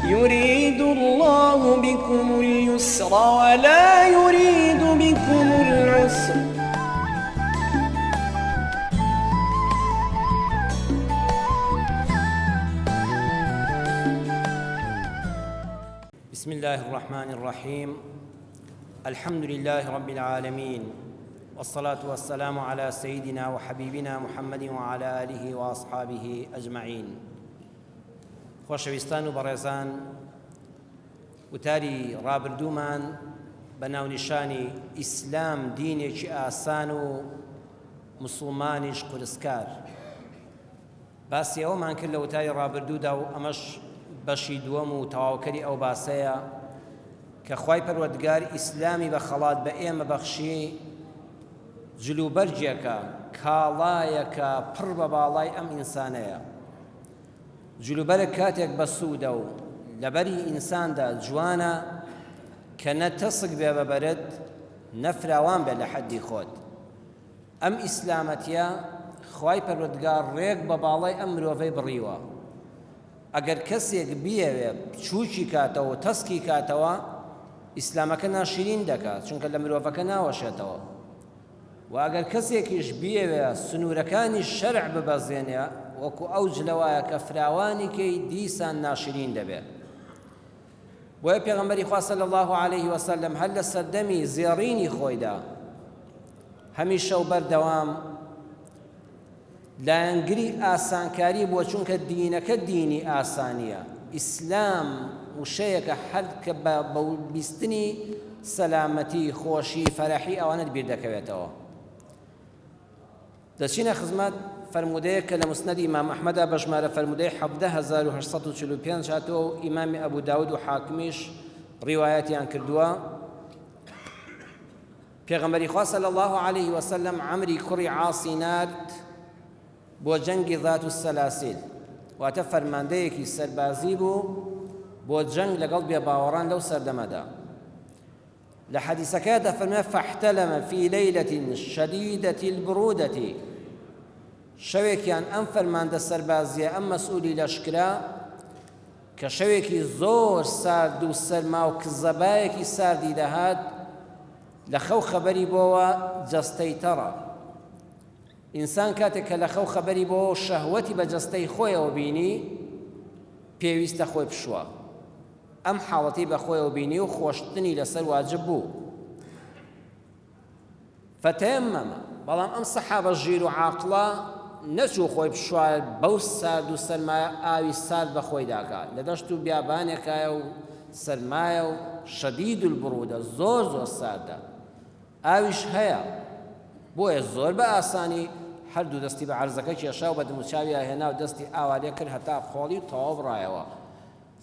يريد الله بكم اليسر ولا يريد بكم العسر. بسم الله الرحمن الرحيم. الحمد لله رب العالمين، والصلاة والسلام على سيدنا وحبيبنا محمد وعلى آله وأصحابه أجمعين. خۆشەویستان و بەڕێزان، وتاری ڕابردوومان بە ناونیشانی ئیسلام دینێکی ئاسان و موسڵمانیش قورسکار. باسی ئەوەمان کرد لە وتاری ڕابردوودا و ئەمەش بەشی دووەم و تەواوکەری ئەو باسەیە کە خوای پەروەردگار ئیسلامی بە خەڵات بە ئێمە بەخشی جلوبەرجێکە، کاڵایەکە پڕ بە باڵای ئەم ئینسانەیە. جلوبەرێک کاتێک بە سوودە و لەبەری ئینساندا جوانە کە نە تەسک بێ بەبەرت نەفراوان بێ لە حەدی خۆت. ئەم ئیسلامەتیە خوای پەروەردگار ڕێک بە باڵای ئەم مرۆڤەی بڕیوە. ئەگەر کەسێک بیەوێ چووکی کاتەوە و تەسکی کاتەوە، ئیسلامەکە ناشرین دەکات، چونکە لە مرۆڤەکە ناوەشێتەوە. و ئەگەر کەسێکیش بیەوێ سنوورەکانی شەرع ببەزێنێ، وەکو ئەو جلەوایە کە فراوانی کەی دیسان ناشرین دەبێت. بۆیە پێغەمبەری خوا صلی الله علیه وسلم هەر لە سەردەمی زێڕینی خۆیدا هەمیشە و بەردەوام لایەنگری ئاسانکاری بووە، چونکە دینەکە دینی ئاسانیە. ئیسلام وشەیەکە هەر کە بە بیستنی سەلامەتی، خۆشی، فەرەحی ئەوانت بیر دەکەوێتەوە. دەچینە خزمەت فرمودەیە کە لە مسنەدی ئیمام ئەحمەدا بە ژمارە فرمودەی 17,845 هاتووە و ئیمامی ئەبوو داود و حاکمیش ڕیوایەتیان کردووە. پێغەمبەری خوا صلی الله علیه وسلم عەمری کوڕی عاسی نارد بۆ جەنگی ذات السەلاسیل، واتە فەرماندەیەکی سەربازی بوو بۆ جەنگ لەگەڵ بێباوەڕان لەو سەردەمەدا. لە حەدیسەکەدا فەرمێ فاحتەلەمە فی لەیلەة شەدیدەة البرودەة، شەوێکیان ئەم فەرماندە سەربازیە، ئەم مەسئولی لەشکرا کە شەوێکی زۆر سارد و سەرما و کزەبایەکی ساردی دەهات، لە خەو خەبەری بۆوە جەستەی تەڕە. ئینسان کاتێک کە لە خەو خەبەری بۆوە شەهوەتی بە جەستەی خۆیەوە بینی، پێویستە خۆی بشوە. ئەم حاڵەتی بە خۆیەوە بینی و خۆشتنی لەسەر واجب بوو. فتەیەمەمە، بەڵام ئەم سەحابە ژیر و عاقڵە نەچوو خۆی بشوار بەو سارد و سەرمایە ئاوی سارد بە خۆی داکات. لە دەشت و بیابانێکایە و سەرمایە و شەدید البرودە، زۆر زۆر ساردە، ئاویش هەیە. بۆیە زۆر بە ئاسانی هەردوو دەستی بە عەرزەکە کێشا و بە دموچاویە هێنا و دەستی ئاوارێ کرد هەتا خۆڵی تەواو بڕایەوە.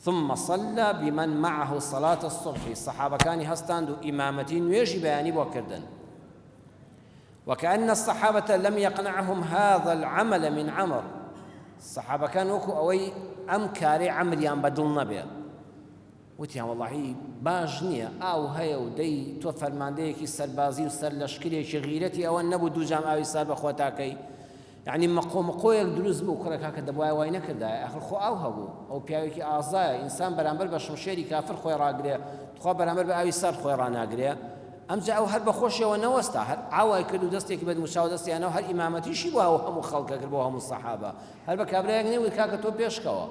ثم صلى بمن معه صلاة الصبح، صحابەکانی هەستاند و ئیمامەتی نوێژی بەیانی بۆ کردن. وكأن الصحابة لم يقنعهم هذا العمل من عمر، الصحابة كانوا وكو أوي أم كاري عمريان بدل نبي وتيان والله باش نية أو هيا ودي تو فرماندەیەکی سەربازی و سەر لەشکرێکی غیرەتی ئەوە نەبوو دوو جام ئاوی سار بە خۆتاکەی، یعنی مەقۆیەک دروست بوو کوڕێکا کە دەبوایە وای نەکردایە، ئاخر خۆ ئاو هەبوو، ئەو پیاوێکی ئازایە. ئینسان بەرامبەر بە شمشێری کافر خۆی ڕاگرێ، خوا بەرامبەر بە ئاوی سار خۆی ڕاناگرێ. ئەمجا ئەو هەر بە خۆشیەوە نەوەستا، هەر ئاوای کرد و دەستێکی بە دموچاو دەستیانەوە، هەر ئیمامەتیشی بووە و هەموو خەڵکە کرد بۆ هەموو سەحابە، هەر بە کابرایەک نەیوت کاکە تۆ پێشکەوە.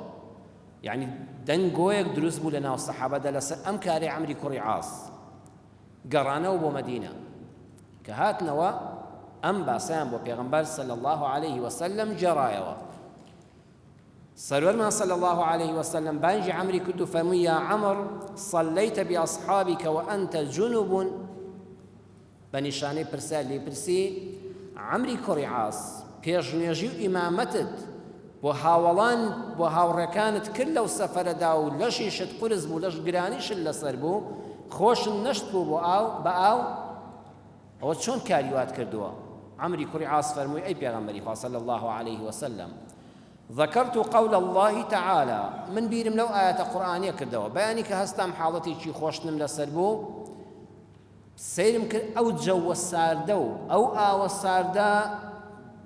یعنی دەنگۆیەک دروست بوو لە ناو سەحابەدا لەسەر ئەم کاری عەمری کوڕی عاس. گەڕانەوە بۆ مەدینە کە هاتنەوە ئەم باسەیان بۆ پێغەمبەر صلی الله علیه وسلم جێڕایەوە. سەروەرمان صلی الله عليه وسلم بانجی عەمری کرد و فەرمووی یا عەمر صەلەیتە بأصحابك وأنت جنوب، بە نیشانەی پرسیار لێ پرسی عەمری کوڕی عاس پێشنوێژی و ئیمامەتت بۆ هاوڵان بۆ هاوڕێکانت کرد لەو سەفەرەدا و لەشیشت قورس بوو، لەش گرانیشت لەسەر بوو، خۆشن نەشت بوو بۆ ئاو بە ئاو، ئەوە چۆن کاریوات کردووە؟ عەمری کوڕی عاس فەرمووی ئەی پێغەمبەری خوا صلی الله عليه وسلم ذكرت قول الله تعالى، من بیرم لەو ئاەتە قورئانیە کردەوە، بەیانی کە هەستام حاڵەتێکی خۆشتنم لەسەر بوو، سیرم کرد ئەو جەوە ساردە و ئەو ئاوە ساردە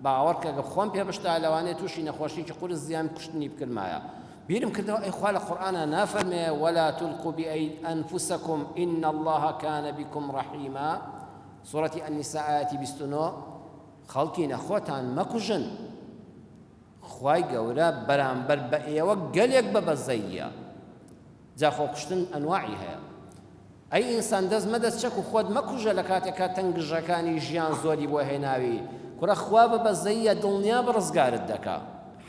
باوەڕ کە خۆم پێ بشتا لەوانەیە تووشی نەخۆشیی قورس زیان کوشتنی بکردمایە، بیرم کردەوە ئەی خوا لە قورئانە نافەرمێ ولا تلقوا بأنفسكم إن الله كان بكم رحيما سورەتی النساء ئاەتی 29 خەڵکی نەخۆتان مەکوژن خوای گەورە بەرامبەر بە ئێوە گەلێک بەبەزەیە جا خۆ کوشتن ئەنواعی هەیە ئەی ئینسان دەست مەدەست چەک و خۆت مەکوژە لە کاتێکا تەنگژەکانی ژیان زۆری بۆ هێناوی کوڕە خوا بەبەزەیە دڵنیا بڕزگارت دەکا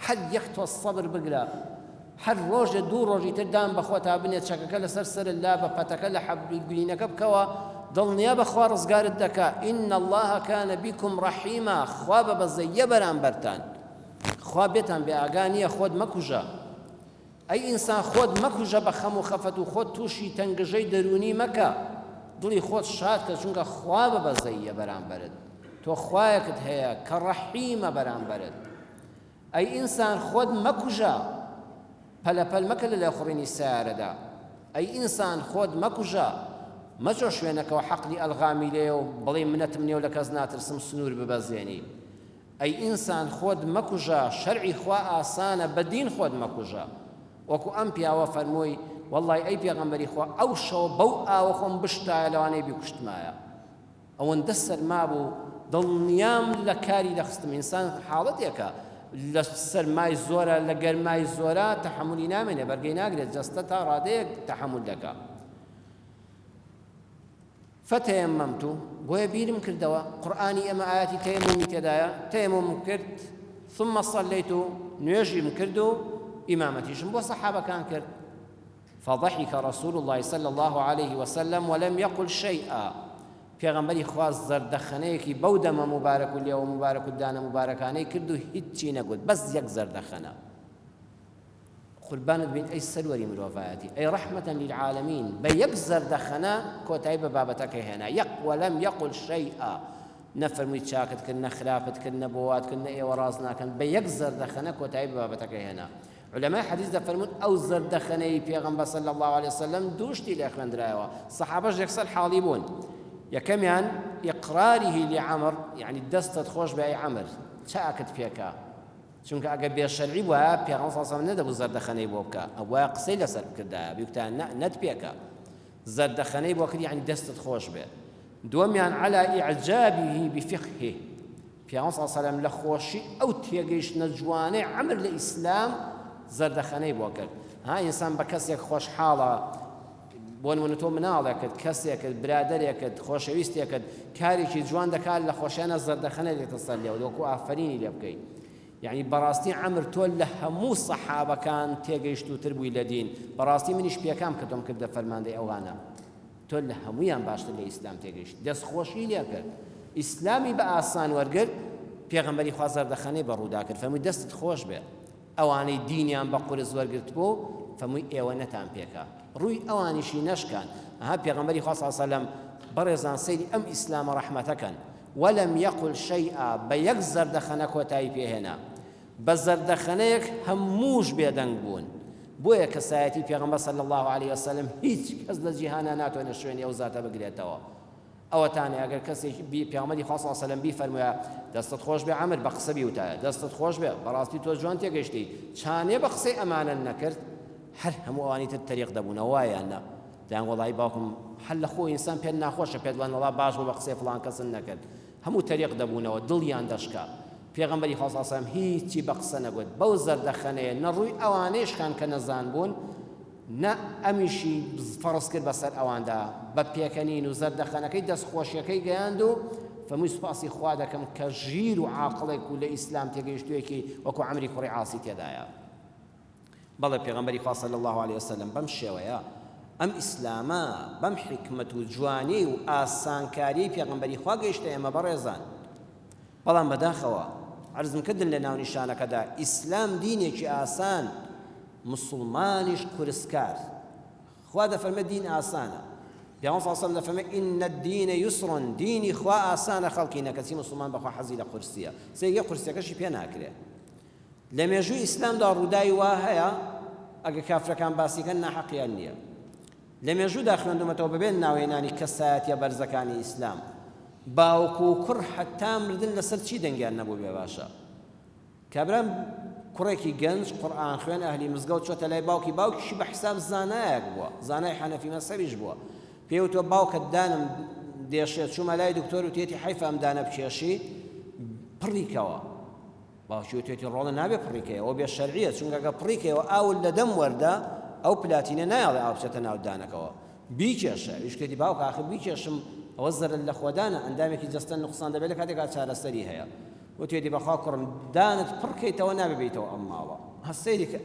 هەر یەک تۆ سەبر بگرە هەر ڕۆژێ دوو ڕۆژی تر دام بەخۆ تا بنێت چەکەکە لەسەر سەرت لا بە پەتەکە لە حەبلی گرینەکە بکەوە دڵنیا بەخوا ڕزگارت دەکا ئین الله کان بیکم ڕەحیما خوا بەبەزەیە بەرامبەرتان خوا بێتان بێ ئاگانیە خۆت مەکوژە ئەی ئینسان خۆت مەکوژە بە خەم و خەفەت و خۆت تووشی تەنگژەی دەرونی مەکە دڵی خۆت شاد کە چونکە خوا بەبەزەیە بەرامبەرت تۆ خوایەکت هەیە کە ڕەحیمە بەرامبەرت ئەی ئینسان خۆت مەکوژە پەلەپەل مەکە لە لێخوڕینی سیارەدا ئەی ئینسان خۆت مەکوژە مەجۆ شوێنەکەەوە حەقلی ئەلغامی لێ و بڵێ منەتم نێو لە کەس ناترسم سنوور ببەزێنی ئەی ئینسان خۆت مەکوژە شەرعی خوا ئاسانە بەدین خۆت مەکوژە وەکو ئەم پیاوە فەرمووی وەڵڵای ئەی پێغەمبەری خوا ئەو شەوە بەو ئاوە خۆم بشتایە لەوانەی بیکوشتمایە ئەوەندە سەرما بوو دڵنیام لە کاری دەخستم ئینسان حاڵەتێکە لە سەرمای زۆرە لە گەرمای زۆرە تەحەمولی نامێنێ بەرگەی ناگرێت جەستە تا ڕادەیەک تەحەمول دەکا فتەیەمەمت بۆیە بیرم کردەوە قورئانی ئێمە ئاەتی تەیەمومی تێدایە تەیەموم کرد ثم صليت نوێژیم کرد و ئیمامەتیشم بۆ سەحابەکان کرد فضحك رسول الله صلى الله عليه وسلم ولم يقل شيئا پێغەمبەری خوا زەردەخەنەیەکی بەو دەمە مبارەک و لێوە مبارەک و دانە مبارەکانەی کرد و هیچی نەگوت بەس یەک زەردەخەنە قوربانت بین ئەی سەروەری مرۆڤایەتی ئەی ڕەحمەتەن للعالەمین بە یەک زەردەخەنە کۆتایی بە بابەتەکەی هێنا یەق وەلەم یەقل شەیئا نەفەرمووی چاکت کرد نەخراپت کرد نەبۆوات کرد نە ئێوە ڕاست ناکەن بە یەک زەردەخەنە کۆتایی بە بابەتەکەی هێنا علماء حديث دەفەرمون ئەو زەردەخەنەی پێغەمبەر صلی الله عليه وسلم دووشتی لێ خوێندرایەوە سەحابەش یەکسەر حاڵی بوون یەکەمیان ئیقراره لعەمر یعنی دەستت خۆش بە ئەی عەمر چاکت پێکا چونکە ئەگە بێشەرعی بووە پێغەمبەر صلی الله عليه وسلم نەدەبوو زەردەخەنەی بۆ بکە ئەوە قسەی لەسەر بکردایە بیوتان نەت پێکە زەردەخەنەی بۆ کرد یعنی دەستت خۆش بێ دووەمیان على إعجابه بفقهه پێغەمبەر صلی الله عليه وسلم لە خۆشی ئەو تێگەیشتنە جوانەی عەمر لە ئیسلام زەردەخەنەی بۆ کرد ها ئینسان بە کەسێک خۆشحاڵە بۆ نمونە تۆ مناڵێکت کەسێکت برادەرێکت خۆشەویستێکت کارێکی جوان دەکات لە خۆشیانە زەردەخەنە لێتە سەر لێوە وەکو ئافرینی لێ بکەیت یعنی بەڕاستی عەمر تۆ لە هەموو سەحابەکان تێگەیشتوتر بووی لە دین بەڕاستی منیش پێکام کردم کردە فەرماندەی ئەوانە تۆ لە هەموویان باشتر لە ئیسلام تێگەیشت دەستخۆشی لێ کرد ئیسلامی بە ئاسان وەرگرت پێغەمبەری خوا زەردەخەنەی بەڕوودا کرد فەرمووی دەستت خۆش بێ ئەوانەی دینیان بە قورس وەرگرت بوو فەرمووی ئێوە نەتان پێکا ڕووی ئەوانیشی نەشکان ئەها پێغەمبەری خوا صلی الله عليه وسلم بەڕێزان سەیری ئەم ئیسلامە ڕەحمەتەکەن وەلەم یەقل شەیئا بە یەک زەردەخەنە کۆتایی پێهێنا بە زەردەخەنەیەک هەمووش بێدەنگ بوون بۆیە کەسایەتی پێغەمبەر صلی الله عليه وسلم هیچ کەس لە جیهانە ناتوانێت شوێنی ئەو زاتە بگرێتەوە ئەوەتانێ ئەگەر کەسێکی پێغەمبەری خوا صلی الله عليه وسلم بیفەرموویە دەستت خۆش بێ عەمر بە قسە بیوتایە دەستت خۆش بێ بەڕاستی تۆ جوان تێگەیشتی چانێ بە قسەی ئەمانە نەکرد هەر هەموو ئەوانی تر تەریق دەبوونە وایە نە دەیان وەڵی باوکم هەر لە خۆی ئینسان پێت ناخۆشە پێت وان وەڵا باش بوو بە قسەی فڵان کەسن نەکرد هەموو تەریق دەبوونەوە دڵیان دەشکا پێغەمبەری خوا صلی الله عليه وسلم هیچی بە قسە نەگوت بەو زەردەخەنەیە نەڕووی ئەوانەیشکان کە نەزان بوون نە ئەمیشی فەرز کرد بەسەر ئەواندا بە پێکەنین و زەردەخەنەکەی دەستخۆشیەکەی گەیاند و فەرمووی سوپاسی خوا دەکەم کە ژیر و عاقڵێک و لە ئیسلام تێگەیشتوویەکی وەکو عەمری کوڕی عاسی تێدایە بەڵێ پێغەمبەری خوا صلی الله عليه وسلم بەم شێوەیە ئەم ئیسلامە بەم حکمت و جوانی و ئاسانکاری پێغەمبەری خوا گەیشتە ئێمە بەڕێزان بەڵام بەداخەوە عەرزم کردن لە ناو نیشانەکەدا ئیسلام دینێکی ئاسان مسلمانیش قورسکار خوا دەفەرمێ دین ئاسانە پێغەمبەر صلی الله عليه وسلم دەفەرمێ ئین الدین یسر دینی خوا ئاسانە خەڵکی نەکەسی مسلمان بەخوا حەزی لە قورسیە سێگە قورسیەکەشی پێ ناکرێت لە مێژووی ئیسلامدا ڕووداوی وا هەیە ئەگە کافرەکان باسیکەن ناحەقیان نییە لە مێژوودا خوێندومەتەوە بەبێن ناوێنانی کەسایەتیە بەرزەکانی ئیسلام باوکو و کوڕ حەتا مردن لەسەر چی دەنگیان نەبوو بێ باشە کابران کوڕێکی گەنج قورئان خوێن ئەهلی مزگەوت چۆتە لای باوکی باوکیشی بە حیساب زانایەک بووە زانای حەنەفی مەسەبیش بووە پێوتۆ باوکت دانم دێشێت چوومە لای دکتۆر و تێتی حیفە ئەم دانە بچێشی پڕیکەوە باوکی وتێتی ڕۆڵە نابێ پڕیکەیە ئەوە بێ شەرعیە چونکە ئەگە پڕیکەوە ئاول لە دەم وەردا ئەو پلاتینە نایڵێ ئاو بچێتە ناو دانەکەوە بیکێشە ویشکێتی باوکە ئاخر بیکێشم ئەوە زەرت لە خۆدانە ئەندامێکی جەستە نوقسان دەبێت لە کاتێکا چارەسەری هەیە وتێتی بەخوا کوڕم دانت پڕکەیتەوە نابێتەوە ئەم ماوە هەسەیری کە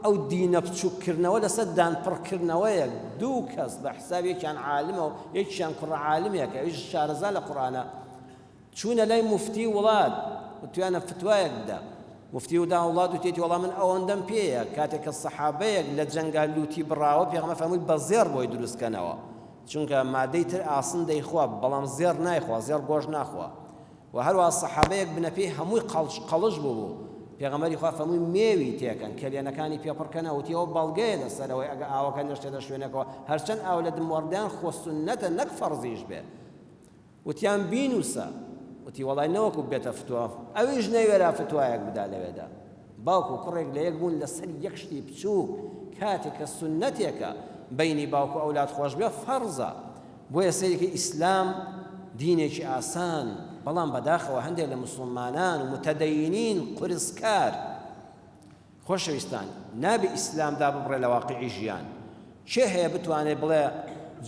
ئەو دینە بچووکردنەوە لەسەر دان پڕکردنەوەیە دوو کەس بە حسابێکیان عالمە و یەکیان کوڕە عالمێکە ئەویش شارەزا لە قورئانە چوونە لای موفتی وڵات توانە فتوایەک بدا مفتی ودا وڵات و تێتی وەڵام من ئەوەندەم پێیە کاتێک کە سەحابەیەک لە جەنگا لوتی بڕاوە پێغەمبەر فەرمووی بە زێر بۆی دروستکەنەوە چونکە مادەی تر ئاسن دەیخوا بەڵام زێر نایخوا زێر گۆژ ناخوا و هەروەها سەحابەیەک بنە پێی هەمووی قەڵش بوو پێغەمبەری خوا فەرمووی مێوی تێکەن کەلێنەکانی پێپڕکەنە وتی ئەوە بەڵگەیە لەسەرەوەی ئەگە ئاوەکە نەشتێتە شوێنەکەەوە هەرچەند ئاو لە دموەردان خۆ سونەتە نەک فەرزیش بێ وتیان بینوسە وتی وەڵای نەوەکو بێتە فتووە ئەویش نەیوێرا فتوایەک بدا لەوێدا باوکو کوڕێک لە یەک بوون لەسەر یەک شتی بچووک کاتێک کە سونەتێکە بینی باوکو ئەولاد خۆش بێ فەرزە بۆیە سەیرێکی ئیسلام دینێکی ئاسان بەڵام بەداخەوە هەندێک لە مسلمانان و متەدەینین قورسکار خۆشەویستان نابێ ئیسلامدا ببڕێ لە واقعی ژیان چێ هەیە بتوانێت بڵێ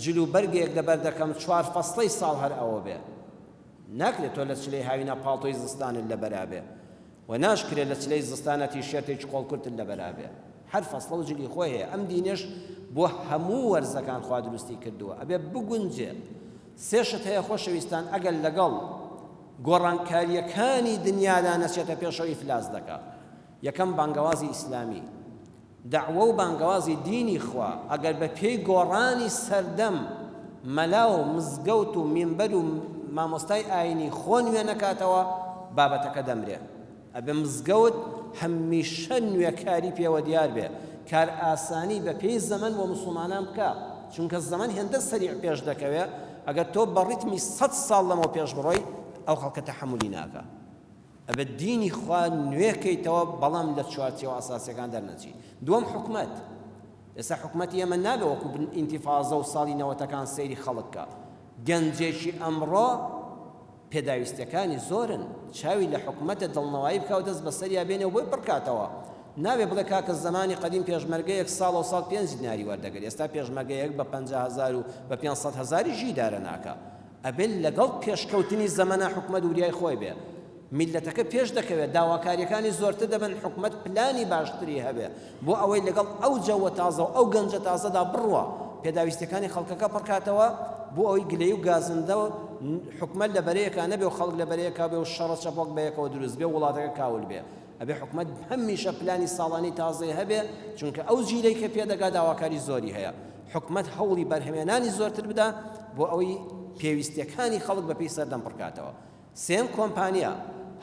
جلو بەرگێک لەبەر دەکەم 4 فەسڵەی ساڵ هەر ئەوە بێ ناکرێت تۆ لە چلەی هاوینە پاڵتۆی زستانت لە بەرابێ و ناشکرێت لە چلەی زستانە تیشێرتێکی قۆڵکورتت لە بەرابێ هەر فەسڵە و جلی خۆی هەیە ئەم دینێش بۆ هەموو وەرزەکان خوا دروستی کردووە ئەبێ بگونجێ سێشت هەیە خۆشەویستان ئەگەر لەگەڵ گۆڕانکاریەکانی دنیادا نەچێتە پێشەوەی فلاس دەکات یەکەم بانگەوازی ئیسلامی دعوە و بانگەوازی دینی خوا ئەگەر بە پێی گۆڕانی سەردەم مەلا و مزگەوت و مینبەر و مامۆستای ئاینی خۆ نوێ نەکاتەوە بابەتەکە دەمرێ ئەبێ مزگەوت هەمیشە نوێکاری پێوە دیار بێ کار ئاسانی بە پێی زەمن بۆ موسڵمانان بکە چونکە زەمن هێندە سەریع پێش دەکەوێت ئەگەر تۆ بە ڕیتمی 100 ساڵ لەمەوە پێش بڕۆی ئەو خەڵکە تەحەمولی ناکە ئەبێ دینی خوا نوێکەیتەوە بەڵام لە چوارچێوە ئاساسیەکان دەرنەچی دووەم حکومەت ئێستا حکومەتی ئێمە نابێ وەکو ئینتیفاضە و ساڵی نەوەتەکان سەیری خەڵککە گەنجێکی ئەمڕۆ پێداویستەکانی زۆرن چاوی لە حکومەتە دڵنەوایی بکە و دەست بەسەریا بێنێ و بۆی بڕکاتەوە نابێ بڵێ کاکە زمانی قەدیم پێشمەرگەیەک ساڵ و ساڵ 5 دیناری وەردەگرێت ئێستا پێشمەرگەیەک بە 50,000 و بە 500,000 ژی دارە ناکە ئەبێ لەگەڵ پێشکەوتنی زەمەنە حکومەت وریای خۆی بێ میلەتەکە پێش دەکەوێت داواکاریەکانی زۆرتر دەبن حکومەت پلانی باشتری هەبێ بۆ ئەوەی لەگەڵ ئەو جەوە تازە و ئەو گەنجە تازەدا بڕوە پێداویستەکانی خەڵکەکە پڕکاتەوە بۆ ئەوەی گلەی و گازندە و حکومەت لە بەرەیەکە نەبێ و خەڵک لە بەرەیەکە بێ و شەڕە چەپۆک بەیەکەوە دروست بێ و وڵاتەکە کاول بێ ئەبێ حکومەت هەمیشە پلانی ساڵانی تازەی هەبێ چونکە ئەو جیلەی کە پێدەگا داواکاری زۆری هەیە حکومەت هەوڵی بەرهەمێنانی زۆرتر بدا بۆ ئەوەی پێویستیەکانی خەڵک بە پێی سەردەم پڕکاتەوە سێم کۆمپانیا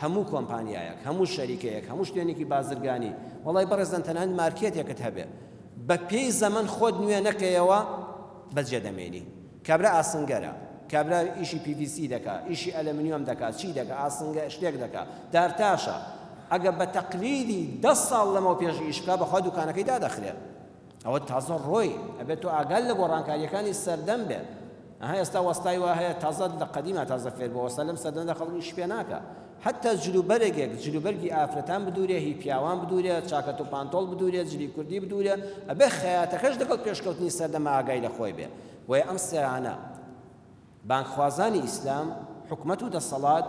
هەموو کۆمپانیایەک هەموو شەریکەیەک هەموو شوێنێکی بازرگانی وەڵای بەڕێزان تەنها مارکێتێکت هەبێ بە پێی زەمن خۆت نوێ نەکەیەوە بەجێ دەمێنی کابرا ئاسنگەرە کابرا ئیشی PVC دەکات ئیشی ئەلەمینیۆم دەکات چی دەکات ئاسنگە شتێک دەکات دارتاشە ئەگە بە تەقلیدی 10 ساڵ لەمەوە پێش ئیش بکات بەخوا دوکانەکەی دادەخرێت ئەوە تازە ڕۆی ئەبێت تۆ ئاگال لە گۆڕانکاریەکانی سەردەم بێت ئێستا وەستای وا هەیە تازە لە قەدیمە تازە فێر بۆ وەستا لەم سەردەمدا خەڵکی ئیش پێ ناکە حتى جلوبەرێک جلوبەرگی ئافرەتان بدورێ هی پیاوان بدورێ چاکەت و پانتۆڵ بدورێ جلی کوردی بدورێ ئەبێ خەیاتەکەش دەکەوت پێشکەوتنی سەردەمە ئاگای لە خۆی بێ وەی ئەم سێرانە بانکخوازانی ئیسلام حکومەت و دەسەڵات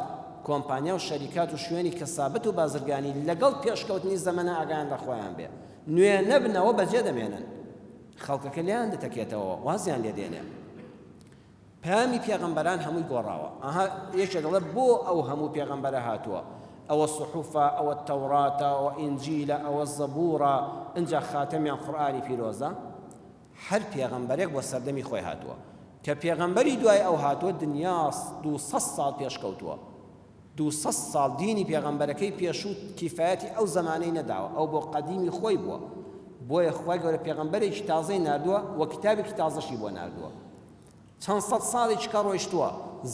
کۆمپانیا و شەریکات و شوێنی کەسابەت و بازرگانی لەگەڵ پێشکەوتنی زەمەنە ئاگایان لە خۆیان بێ نوێ نەبنەوە بەجێ دەمێنن خەڵکەکە لیان دەتەکێتەوە وازیان لێ دێنێ پامی پێغەمبەران هەمووی گۆڕاوە ئەها یەکێک دەڵێ بۆ ئەو هەموو پێغەمبەرە هاتووە ئەوە سحوفە ئەوە تەوراتە ئەوە ئینجیلە ئەوە زەبوورە ئەنجا خاتەمیان قورئانی پیرۆزە هەر پێغەمبەرێک بۆ سەردەمی خۆی هاتووە کە پێغەمبەری دوای ئەو هاتووە دنیا 200 ساڵ پێشکەوتووە 200 ساڵ دینی پێغەمبەرەکەی پێشوو کیفایەتی ئەو زەمانەی نەداوە ئەو بۆ قەدیمی خۆی بووە بۆیە خوای گەورە پێغەمبەرێکی تازەی ناردووە و کتابێکی تازەشی بۆ ناردووە چەند سەد ساڵێکی کە ڕۆیشتووە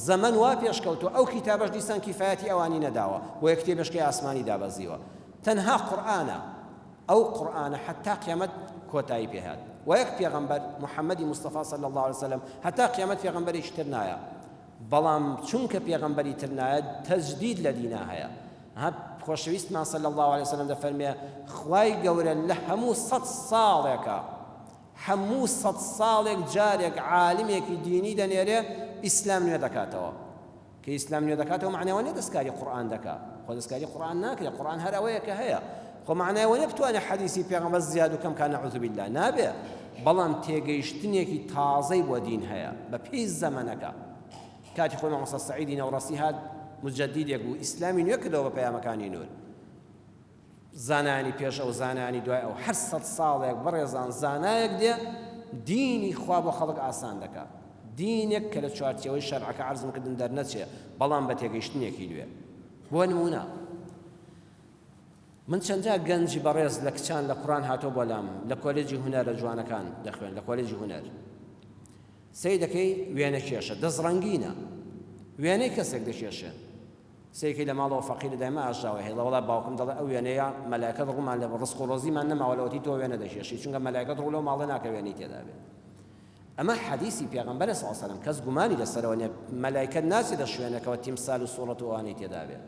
زەمن وا پێشکەوتووە ئەو کتابەش دیسان کیفایەتی ئەوانی نەداوە بۆیە کتێبەشکەی ئاسمانی دابەزیوە تەنها قورئانە ئەو قورئانە حتا قیامەت کۆتایی پێهات و یەک پێغەمبەر محەممەدی مستەفا صلی الله عليه وسلم هەتا قیامەت پێغەمبەرێکی تر نایە بەڵام چونکە پێغەمبەری تر نایە تەجدید لە دینا هەیە خۆشەویستمان صلی الله عليه وسلم دەفەرمێ خوای گەورە لە هەموو 100 ساڵێکە هەموو 100 ساڵێک جارێک عالمێکی دینی دەنێرێ ئیسلام نوێ دەکاتەوە کە ئیسلام نوێ دەکاتەوە معناوە نیە دەستکاری قورئان دەکات خۆ دەستکاری قورئان ناکرێت قورئان هەر ئەوەیە کە هەیە خۆ معناوە نیە بتوانێت حەدیثی پێغەمبەر زیاد و کەم کە نەعوذ بالله نابێ بەڵام تێگەیشتنێکی تازەی بۆ دین هەیە بە پێی زەمانەکە کاتی خۆی مامۆستا سەعیدی نەوڕەسی هات مجددێک بوو ئیسلامی نوێ کردەوە بە پەیامەکانی نور زانانی پێش ئەو زانانی دوای ئەو 800 ساڵێک بەڕێزان زانایەک دێ دینی خوا بۆ خەڵک ئاسان دەکات دینێک کە لە چوارچێوەی شەرعەکە عەرزم کردن دەرنەچێ بەڵام بە تێگەیشتنێکی نوێ بۆ نمونە من چەندجا گەنجی بەڕێز لە کچان لە قورئان هاتۆ بۆ لام لە کۆلێجی هونەرە جوانەکان دەخوێن لە کۆلێجی هونەر سەی دەکەی وێنە کێشە دەزڕەنگینە وێنەی کەسێک دەکێشێ سەیەکەی لە ماڵەوە فەقیرە دایما ئاژاوە هەیە لەوەڵا باوکم دەڵێ ئەو وێنەیە مەلایکەت ڕوومان لە ڕزق و ڕۆزیمان نەماوەلەوەتی تۆ وێنە دەکێشی چونکە مەلایکەت ڕوو لەو ماڵە ناکە وێنەی تێدا بێت ئەمە حەدیثی پێغەمبەرە صلی الله علیه و سلم کەس گومانی لەسەرەوە نییە مەلایکەت ناچێتە شوێنەکەوە تیمسال و سوڕەت و ئەوانەی تێدا بێت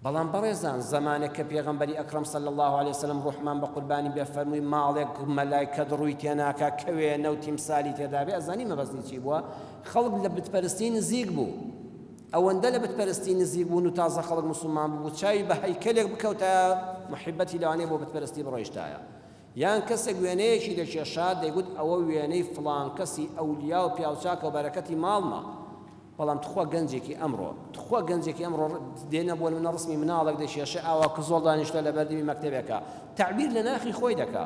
بەڵام بەڕێزان زمانێک کە پێغەمبەری ئەکرەم صلی الله عليه وسلم ڕوحمان بە قوربانی بێ فەرمووی ماڵێک مەلایکەت ڕووی تێناکە کە وێنە و تیمسالی تێدا بێ ئەزانی مەبەستی چی بووە خەڵک لە بتپەرستی نزیک بوو ئەوەندە لە بتپەرستی نزیک بوون و تازە خەڵک موسڵمان بوو چاوی بە هەیکەلێک بکەوتە محبەتی لەوانەیە بۆ بتپەرستی بڕۆیشتایە یان کەسێک وێنەیەکی دەکێشات دەیگوت ئەوە وێنەی فڵان کەسی ئەولیا و پیاوچاکە و بەرەکەتی ماڵمە بەڵام تخوا گەنجێکی ئەمڕۆ دێنە بۆ منە ڕسمی مناڵێک دەکێشە ئاوا کزۆڵ دانیشتە لە بەردەمی مەکتەبێکە تعبیر لە ناخی خۆی دەکا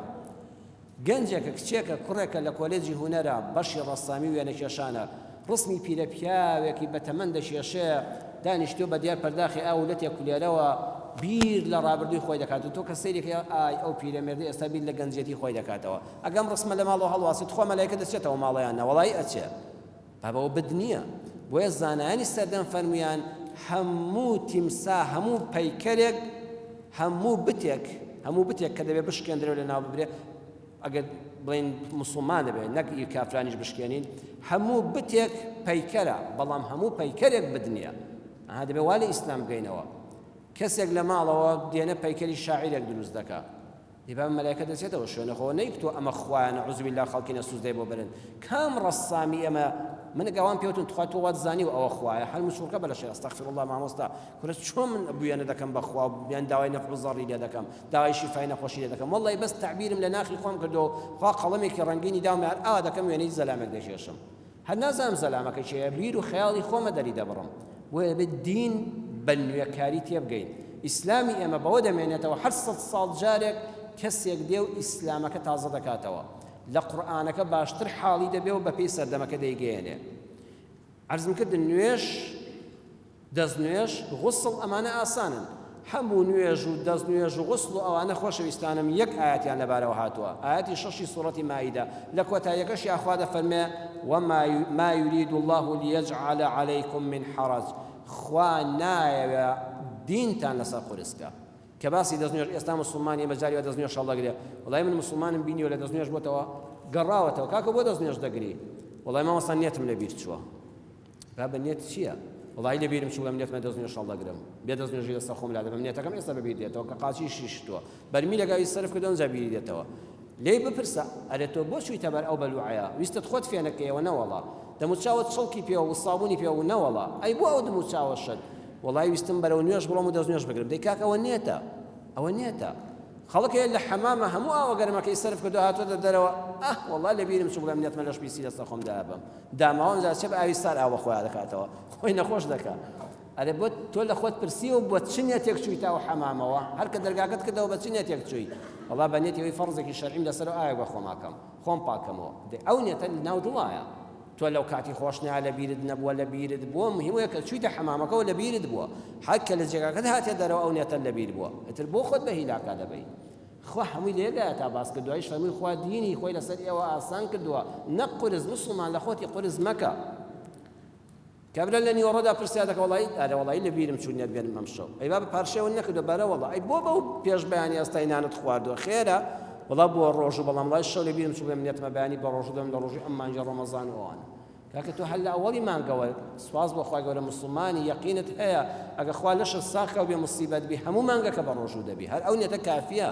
گەنجێکە کچێکە کوڕێکە لە کۆلێجی هونەرە بەشی ڕەسامی وێنەکێشانە ڕسمی پیرە پیاوێکی بەتەمەن دەکێشێ دانیشتۆ بە دیار پەرداخی ئاولەتێک کولێرەوە بیر لە ڕابردووی خۆی دەکات و تۆ کە سەیرێکی ئای ئەو پیرەمێردی ئێستا بیر لە گەنجێتی خۆی دەکاتەوە ئەگەم ڕسمە لە ماڵەوە هەڵواسی خۆ مەلایکە دەچێتەوە ماڵەیان نەوەڵای ئەچێ بابەوە بد نییە بۆیە زانایانی سەردەم فەرمویان هەموو تیمسا هەموو پەیکەرێک هەموو بتێک کە دەبێت بشکێندرێت لە ناو ببرێ ئەگەر بڵین موسڵمان دەبێت نەک کافرانیش بشکێنین هەموو بتێک پەیکەرە بەڵام هەموو پەیکەرێک بد نییە ئەها دەبێت وا لە ئیسلام بگەینەوە کەسێک لە ماڵەوە دێنە پەیکەری شاعیرێک دروست دەکات دیبا مەلایکە دەچێتەوە شوێنەخەوە نەیکتۆ ئەمە خوایە نەعوذ بالله خەڵکی نەسووزدەی بۆ برن کام ڕەسامی ئەمە من گاوان پێوتون تخوا تۆ وات زانی و ئەوە خوایە هەر مشورکە بە لە شێ ئەستەغفر الله مامۆستا کورە چۆن من بوێنە دەکەم بە خوا بیان داوای نەفع و زەڕی لێ دەکەم داوای شیفای نەخۆشی لێ دەکەم وەڵڵی بەس تعبیرم لە ناخی خۆم کردەوە خوا قەڵەمێکی ڕەنگینی داومێ هەر ئاوا دەکەم وێنەی زەلامێک دەکێشم هەر نازانم زەلامەکەی چێیە بیر و خەیاڵی خۆمە دەری دەبڕم وێ بێت دین بە نوێکاری تێبگەین ئیسلامی ئێمە بەوە دەمێنێتەوە 800 ساڵ جارێک کەسێک دێ و ئیسلامەکە تازە دەکاتەوە لە قورئانەکە باشتر حاڵی دەبێ و بە پێی سەردەمەکە دەیگەیەنێ عەرزم کردن نوێژ دەست نوێژ غوسڵ ئەمانە ئاسانن هەموو نوێژ و دەست نوێژ و غوسڵ و ئەوانە خۆشەویستانم یەک ئاەتیان لەبارەوە هاتووە ئاەتی 6 سوڕەتی مائیدە لە کۆتاییەکەشی ئاخوا دەفەرمێ وما يريد الله ليجعل عليكم من حرج خوا نایەوێ دینتان لەسەر قورسکە کە باسی دەستنوێژ ئێستا مسلمانی بەجاری دەستنوێژ هەڵدەگرێ وڵای من مسلمانم بینیوە لە دەستنوێژ بۆتەوە گەڕاوەتەوە کاکە بۆ دەستنوێژ دەگری وڵای مامۆستا نێتم لەبیر چووە با بە نێت چییە وڵای لەبیرم چوو لەم نێتمە دەستنوێژ هەڵدەگرم بێ دەستنوێژی دەستە خۆم لا دەبم نێتەکەم ئێستا بەبیر دێتەوە کە قاچی شیشتووە بەرمی لەگاوی سەرف کردەوە جا بیری دێتەوە لێی بپرسە ئەرێ تۆ بۆ چوویتە بەر ئەو بەلوعەیە ویستت خۆت فێنەکەیەوە نەوەڵا دەموچاوت چڵکی پێوە و سابوونی پێوە نەوەڵا ئەی بۆ ئەو دەموچاوە شت وڵای ویستم بەرەو نوێژ بڕۆم و دەستنوێژ بگرم دەی کاک ئەوە نێتە خەڵک لە حەمامە هەموو ئاوە گەرمەکەی سەرف کردو هاتوۆتە دەرەوە وەڵای لەبیرم چوو بڵێم نێتمە لەش پیسی دەستە خۆم دابم داماوەم جا چێ بە ئاوی سار ئاوە خۆیان دەکاتەوە خۆی نەخۆش دەکات ئەرێ بۆ تۆ لە خۆت پرسیوە بۆ چ نێتێک چوویتەوە حەمامەوە هەر کە دەرگاکەت کردەوە بە چ نێتێک چووی وەڵا بە نێتەوەی فەرزێکی شەرعیم لەسەر ئاوێک بە خۆماکەم خۆم پاکەمەوە ئەو نێتە ناو دڵایە تۆ لەو کاتی خۆشنیا لە بیرت نەبووە لە بیرت بووە مهمەیە کە چوویتە حەمامەکەەوە لە بیرت بووە حەکە لە جێگاکەت هاتێ دەرەوە ئەو نێتە لە بیر بووە ئەتر بۆ خۆت بە هیلاکا دەبەی خوا هەمووی لێگایە تا باس کردووایش فەرمووی خوا دینی خۆی لەسەر ئێوە ئاسان کردووە نەک قورس مسلمان لە خۆتی قورس مەکە کابرا لە نیوەڕۆدا پرسیار دەکە وڵی ئارە وڵی لە بیرم چوونیت بێنم ئەم شەو ئەی با بە پارشەوە نەکردو بەرە وڵە ئەی بۆ بەو پێش بەیانی ئەستای نانت خواردووە خێرە وڵا بۆ ڕۆژ و بەڵام وڵای شەو لە بیرم چوو بێ منێتمە بەیانی بە ڕۆژ دەم لە ڕۆژی ئەم مانجە ڕۆمەزان ئەوانە کاکە تۆ هەر لە ئەوەڵی مانگەوە سواز بۆ خوای گەورە مسلمانی یەقینت هەیە ئەگە خوا لەشە ساخە و بێ مصیبەت بی هەموو مانگەکە بە ڕۆژ و دەبی هەر ئەو نێتە کافیە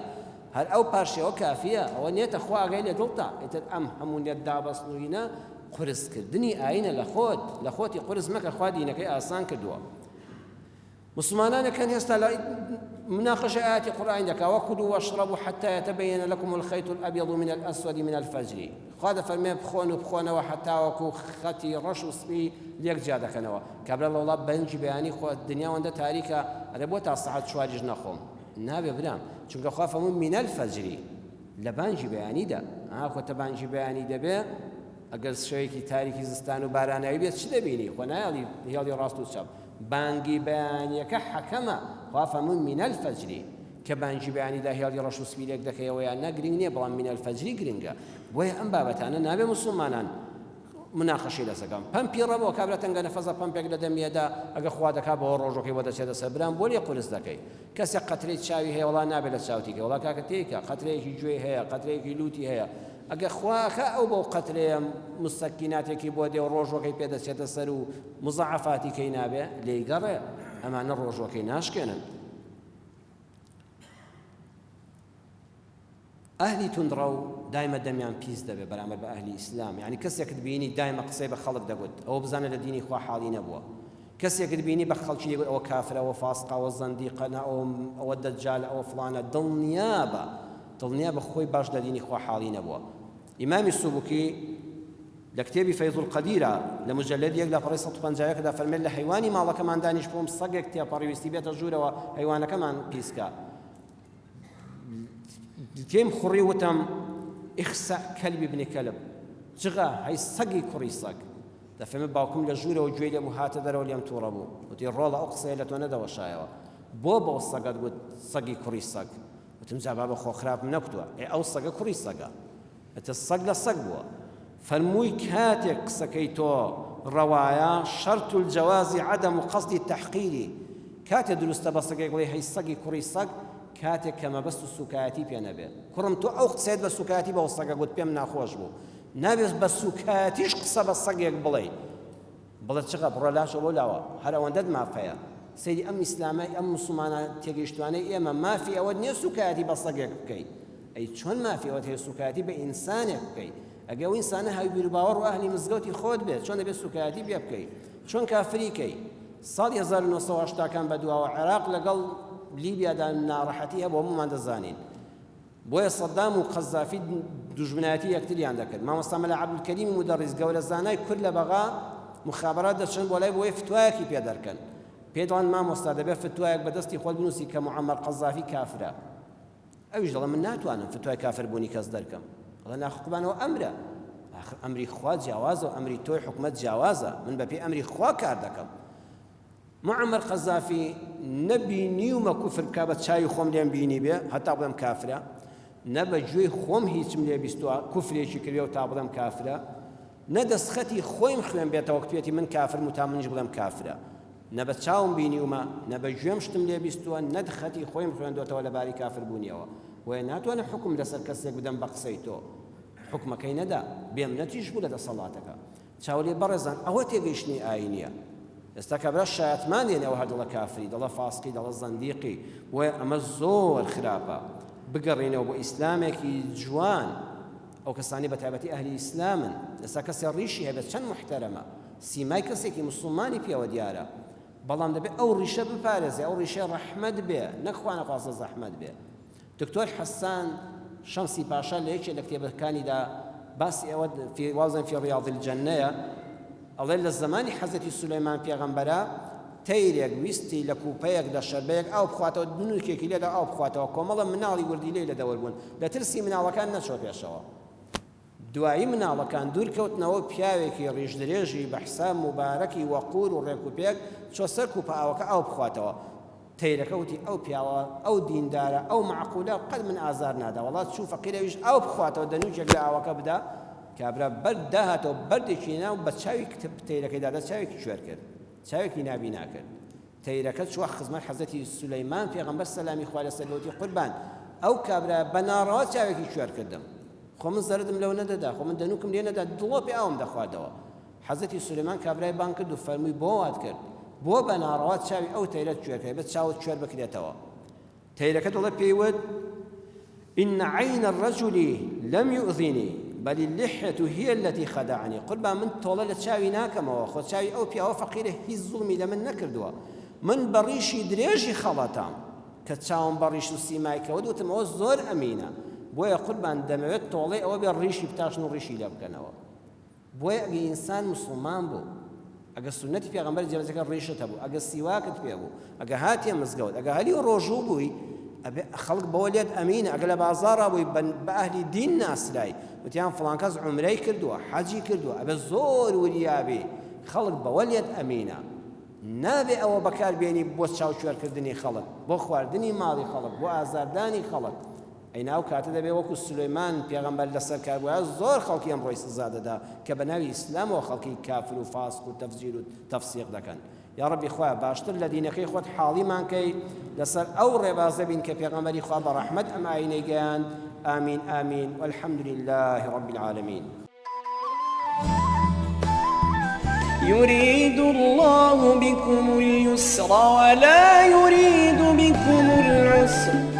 هەر ئەو پارشەوە کافیە ئەوە نێتە خوا ئاگای لە دڵتا ئیتر ئەم هەموو نێت دابەستنوینە قرسکردنی ئاینە لە خۆتی قرس مەکە خوا دینەکەی ئاسان کردووە مسلمانانەکەن هێستا لە مناقشة آيات القرآن دكا وكلوا واشربوا حتى يتبين لكم الخيط الأبيض من الأسود من الفجر قاد فرمي بخون وحتى وكو خطي رش وسبي ليك جادك نوا قبل الله بنجي بياني خو الدنيا وند تاريخا ربوت الصحة شوارج نخوم نابي برام چونك خاف من الفجر لبنجي بياني دا خو تبنجي بياني دا بي اگر شويكي تاريخي زستان وبارانه بيت شي دبيني خو نايلي هيالي راستو شاب بانگی بەیانیەکە حەکەمە خافەمون من الفجر کە بانگی بەیانی دا هێڵی ڕەش و سپیرێک دەکەیەوە یان نەگرنگ نییە بەڵام من الفجری گرنگە بۆیە ئەم بابەتانە نابێ مسلمانان مناقەشەی لەسەکەم پەمپی ڕەبەوە کابرا تەنگە نەفەزە پەمپێک لە دەمیەدا ئەگە خوا دەکا بەوە ڕۆژۆکەی بۆ دەچێتە سەر برام بۆ لێ قورس دەکەی کەسێک قەترەی چاوی هەیە وڵا نابێت لە چاوتیکە وڵا کاکە تێیکە قەترەیەکی گوێ هەیە قەترەیەکی لوتی هەیە ئەگە خواکە ئەو بەو قەترەیە مستەکیناتێکی بۆ دێ و ڕۆژۆکەی پێدەچێتە سەر و مزەعەفاتی کەی نابێ لێی گەڕێ ئەمانە ڕۆژۆکەی ناشکێنن ئەهلی توندڕە و دایمە دەمیان پیس دەبێ بەرامبەر بە ئەهلی ئیسلام یعنی کەسێکت بینی دایمە قسەی بە خەڵک دەگوت ئەوە بزانە لە دینی خوا حاڵی نەبووە کەسێکت بینی بە خەڵکی دەگوت ئەوە کافرە ئەوە فاسقە ئەوە زەندیقە ئەوە دەجالە ئەوە فڵانە دڵنیا بە خۆی باش لە دینی خوا حاڵی نەبووە ئیمامی سوبوکی لە کتێبی فەیض القەدیرە لە مجەلەدێک لە پەڕی 150دا فەرمێت لە حەیوانی ماڵەکەمان دانیش بۆم سەگێک تێپەڕویستی بێتە ژوورەوە حەیوانەکەمان پیسکە تێم خوڕی وتم ئیخسە کەلبی بنی کەلب جغا هەی سەگی کوڕی سەگ دەفەرمێت باوکم لە ژوورەوە گوێی لێم هاتە دەرەوە لێم تووڕە بوو وتی ڕۆڵە ئەو قسەیە لە تۆ نەدەوەشایەوە بۆ سەگەت گوت سەگی کوڕی سەگ وتم جابا بە خۆ خراپم نەکوتووە ئەو سەگە کوڕی سەگە ئەتە سەگ لە سەگ بووە فەرمووی کاتێک قسەکەی تۆ ڕەوایە شەرت الجەوازی عەدەم و قەسدی تەحقیری کاتێک دروستە بە سەگێک بڵێ هەی سەگی کوڕی سەگ کاتێک کە مەبەست و سوکایەتی پێ نەبێت کوڕم تۆ ئەو قسەیت بە سوکایەتی بەو سەگە گوت پێم ناخۆش بوو نابێت بە سوکایەتیش قسە بە سەگێک بڵێ چقە بڕۆ لاشە بۆ لاوە هەر ئەوەندەت مافەیە سەیری ئەم ئیسلامە ئەم مسلمانە تێگەیشتوانەی ئێمە مافی ئەوە نییە سوکایەتی بە سەگێک بکەیت ئەی چۆن مافی ئەوەت هەیە سوکایەتی بە ئینسانێک بکەیت ئەگە ئەو ئینسانە هاوی بیر و باوەڕ و ئەهلی مزگەوتی خۆت بێت چۆن دەبێت سوکایەتی بێ بکەیت چۆن کافریکەی ساڵی 1970کان بەدواوە عێراق لەگەڵ لیبیادا ناڕەحەتی هەبوو هەموومان دەزانین بۆیە سەدام و قەزافی دوژمنایەتی یەکتریان دەکرد مامۆستا مەلا عەبدولکەریمی مودەڕیس گەورە زانای کورد لە بەغا مخابرات دەچن بۆ لای بۆیە فتوایەکی پێ دەرکەن پێ دەڵێن مامۆستا دەبێت فتوایەک بەدەستی خۆت بنووسی کە موعەمەر قەزافی کافرە ئەویش دەڵێ من ناتوانم فتوای کافربوونی کەس دەرکەم دەڵێ ناخقوبانەوە ئەمرە ئاخر ئەمری خوا جیاوازە و ئەمری تۆی حکومەت جیاوازە من بەپێی ئەمری خوا کار دەکەم موعەمەر قەزافی نەبینیومە کوفر بکا بە چاوی خۆم لێم بینی بێ هەتا بڵێم کافرە نە بە گوێی خۆم هیچم لێ بیستووە کوفرێکی کردێ و تا بڵێم کافرە نە دەستخەتی خۆیم خوێن بێتەوە کتوێتی من کافرم و تا منیش بڵێم کافرە نە بە چاوم بینیومە نە بە گوێم شتم لێ بیستووە نە دخەتی خۆیم خوێندوێتەوە لەباری کافربوونیەوە وەیە ناتوانە حکم لەسەر کەسێک بدەم بە قسەی تۆ حکمەکەی نەدا بێم نەتیش بوو لە دەسەڵاتەکە چاوەڵێ بەڕێزان ئەوە تێگەیشتنی ئاینیە ئێستا کابرا شایەتمان دێنەوە هەر دڵە کافری دڵە فاسقی دڵە زەندیقی وەیە ئەمە زۆر خراپە بگەڕێنەوە بۆ ئیسلامێکی جوان ئەو کەسانی بە تایبەتی ئەهلی ئیسلامن ئێستا کەسێ ڕیشی هەبێت چەند محتەرەمە سیمای کەسێکی موسڵمانی پێوە دیارە بەڵام دەبێت ئەو ڕیشە بپارێزێ ئەو ڕیشە ڕەحمەت بێ نەخوا نەخوازە زەحمەت بێ دکتۆر حەسان شەمسی پاشا لە یەکێک لە کتێبەکانیدا باسی ئەوە وازن فی ڕیاض الجەنەیە ئەڵێ لە زمانی حەزەتی سولەیمان پێغەمبەرە تەیرێک ویستی لە کوپەیەک لە شەربەیەک ئاو بخواتەوە دنوکێکی لێدا ئاو بخواتەوە کۆمەڵە مناڵی وردی لێ لە دەوەربوون لە ترسی مناڵەکان نەچۆ پێشەوە دوایی مناڵەکان دوورکەوتنەوە پیاوێکی ڕیژدرێژی بە حساب مبارەکی وەقور و ڕێکوپێک چۆ سەر کوپە ئاوەکە ئاو بخواتەوە تەیرەکە وتی ئەو پیاوە ئەو دیندارە ئەو معقولە قەت من ئازار نادا وڵات چوو فەقیرەویش ئاو بخواتەوە دەنووجێک لە ئاوەکە بدا کابرا بەر داهاتەوە بەردێکی ناو بە چاوی تەیرەکەی دادا چاوێکی کوێر کرد چاوێکی نابی ناکرد تەیرەکە چوە خزمەت حەزەتی سولەیمان پێغەمبەر سەلامی خوا لەسەر لەوتی قوربان ئەو کابرا بەناڕەوا چاوێکی کوێر کردم خۆ من زەردم لەو نەدەدا خۆ من دەنوکم لێ نەدا دڵۆ پێ ئاوم دەخواردەوە حەزەتی سولەیمان کابرای بان کرد و فەرمووی بۆ وات کرد بۆ بەناڕەوا چاوی ئەو تەیرەت کوێر کرد بە چاوت کوێر بکرێتەوە تەیرەکە دڵە پێیوت إن عين الرجل لم يؤذني بل اللحية هي التي خدعني قربان من طولة لتشاوي ناكما وخو تشاوي أو بيا فقيره هي الظلمي لمن نكردوا من بريشي دريجي خلطام كتشاون بريش السيمايك ودوتم أو زور أمينة بويا قربان دموت طولة أو بالريشي بتاشنو ريشي لابكنوا بويا إنسان مسلمان بو ئەگە سنەتی پێغەمبەر جێبەجێکە ڕێشت هەبوو ئەگە سیواکت پێ بوو ئەگە هاتیە مزگەوت ئەگە هەلی ڕۆژوو بووی خەڵک بەوە لێت ئەمینە ئەگە لە بازاڕا بووی بە ئەهلی دین ناسرای وتیان فڵان کەس عومرەی کردووە حەجی کردووە ئەبێ زۆر وریابێ خەڵک بەوە لێت ئەمینە نابێ ئەوە بەکاربێنی بۆ چاوچوێرکردنی خەڵک بۆ خواردنی ماڵی خەڵک بۆ ئازاردانی خەڵک ئەی ناو کاتە دەبێ وەکو سولەیمان پێغەمبەر لەسەر کار بووە زۆر خەڵکی ئەمڕۆی سزا دەدا کە بە ناوی ئیسلامەوە خەڵکی کافر و فاسق و تەفجیر و تەفسیق دەکەن یا ڕەبی خۆیان باشتر لە دینەکەی خۆت حاڵیمان کەی لەسەر ئەو ڕێبازە بین کە پێغەمبەری خوا بە ڕەحمەت ئەم ئاینەی گەیاند آمین آمین والحمد لله رب العالمين يريد الله بكم اليسر ولا يريد بكم العسر